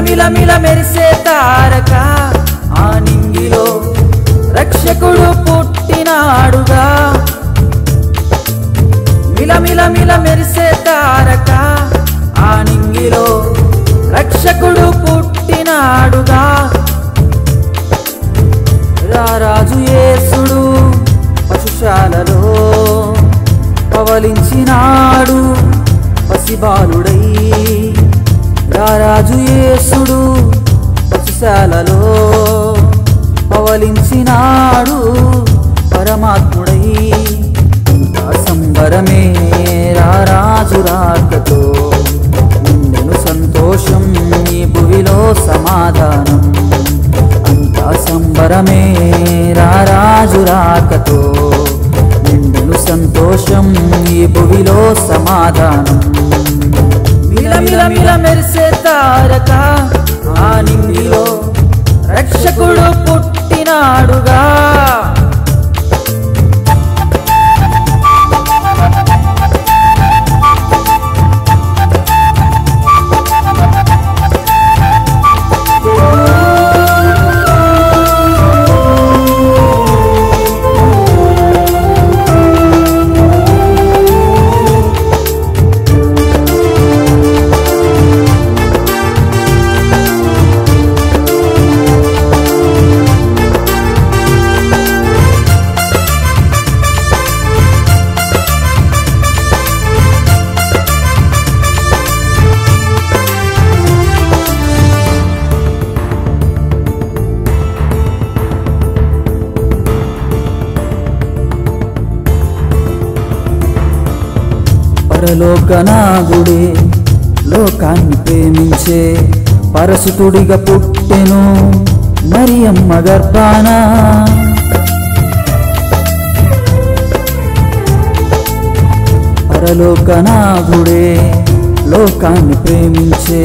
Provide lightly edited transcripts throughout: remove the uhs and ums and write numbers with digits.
మిలమిల మెరిసే తారక ఆ నింగిలో రక్షకుడు పుట్టినాడుగా మిలమిల మెరిసే తారక ఆ నింగిలో రక్షకుడు పుట్టినాడుగా రారాజు యేసుడు పశుశాలలో పవలించినాడు పసిబాలుడై రారాజు యేసుడు పశుశాలలో పవలించినాడు పరమాత్ముడై అంతా సంబరమే రారాజు రాకతో నిండెను సంతోషం ఈ భువిలో సమాధానం అంతా సంబరమే రారాజు రాకతో నిండెను సంతోషం ఈ భువిలో సమాధానం మిలమిల మెరిసే తారక ఆ నింగిలో రక్షకుడు పుట్టినాడుగా పరలోకనాథుడే లోకాన్ని ప్రేమించే పరసుతుడిగా పుట్టెను మరియమ్మ గర్భాన పరలోకనాథుడే లోకాన్ని ప్రేమించే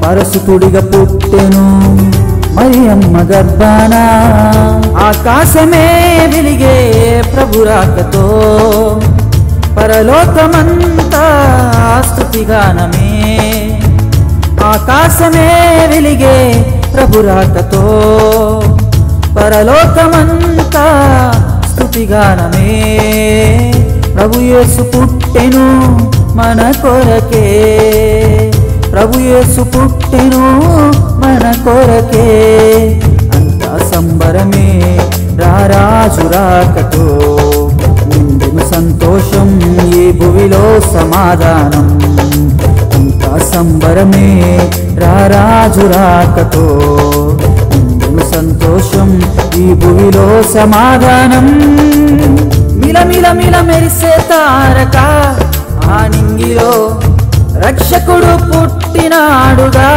పరసుతుడిగా పుట్టెను మరియమ్మ గర్భాన ఆకాశమే వెలిగే ప్రభురాకతో పరలోకమంతా స్తుతిగానమే ఆకాశమే వెలిగే ప్రభురాకతో పరలోకమంతా స్తుతిగానమే ప్రభు యేసు పుట్టెను మన కొరకే ప్రభు యేసు పుట్టెను మన కొరకే అంతా సంబరమే రారాజు రాకతో నిండెను సంతోషం ఈ భువిలో సమాధానం అంతా సంబరమే రారాజు రాకతో నిండెను సంతోషం ఈ భువిలో సమాధానం మిలమిల మెరిసే తారక ఆ నింగిలో రక్షకుడు పుట్టినాడుగా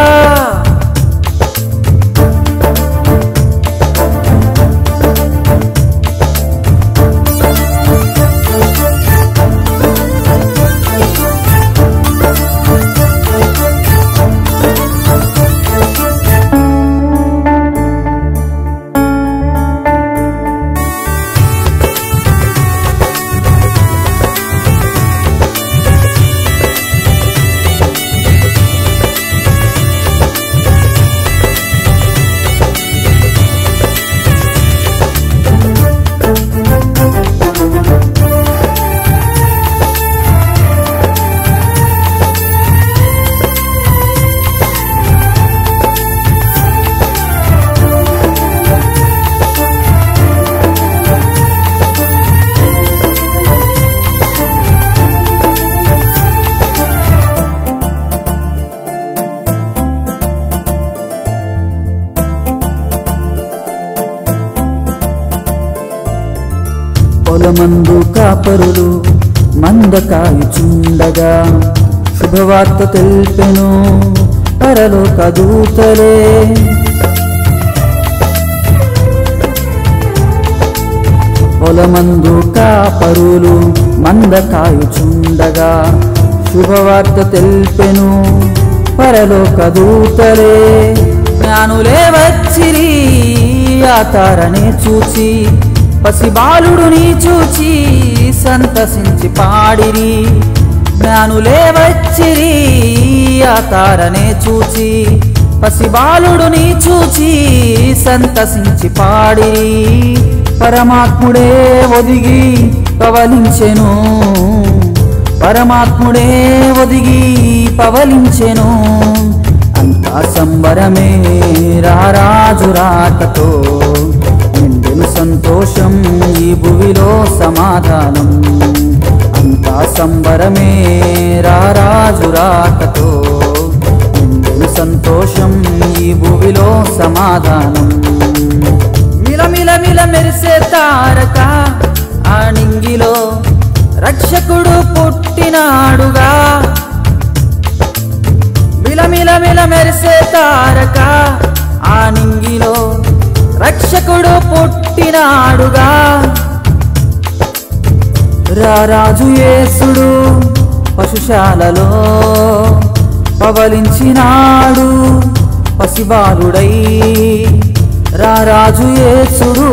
పొలమందు కాపరులు మందకాయుచుండగా శుభవార్త తెల్పెను పరలోక దూతలే పొలమందు కాపరులు మందకాయుచుండగా శుభవార్త తెల్పెను పరలోక దూతలే జ్ఞానులే వచ్చిరి ఆ తారనే చూచి పసిబాలుడుని చూచి సంతసించి పాడిరి జ్ఞానులే వచ్చిరి ఆ తారనే చూచి పసిబాలుడు నీ చూచి సంతసించి పాడి పరమాత్ముడే ఒదిగి పవలించెను పరమాత్ముడే ఒదిగి పవలించెను అంతా సంబరమే రారాజు రాకతో నిండెను సంతోషం ఈ భువిలో సమాధానం అంతా సంబరమే రారాజు రాకతో నిండెను సంతోషం ఈ భువిలో సమాధానం మిలమిల మిల మెరిసే తారక ఆ నింగిలో రక్షకుడు పుట్టినాడుగా మిలమిల మిల మెరిసే తారక ఆ నింగిలో రక్షకుడు పుట్టినాడుగా రారాజు యేసుడు పశుశాలలో పవలించినాడు పసిబాలుడై రారాజు యేసుడు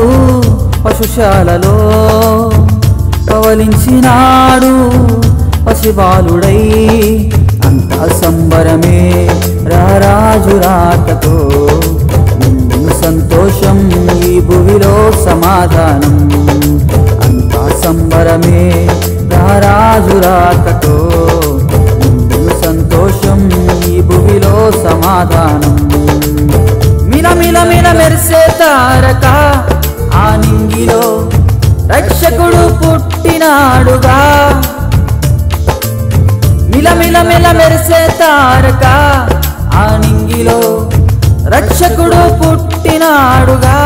పశుశాలలో పవలించినాడు పసిబాలుడై అంతా సంబరమే రారాజు రాకతో నిండెను సంతోషం ఈ భువిలో సమాధానం అంతా సంబరమే రారాజు రాకతో నిండెను సంతోషం ఈ భువిలో సమాధానం మిల మిల మెరిసే తారక ఆ నింగిలో రక్షకుడు పుట్టినాడుగా మిల మిల మెరిసే తారక ఆ నింగిలో రక్షకుడు పుట్టినాడుగా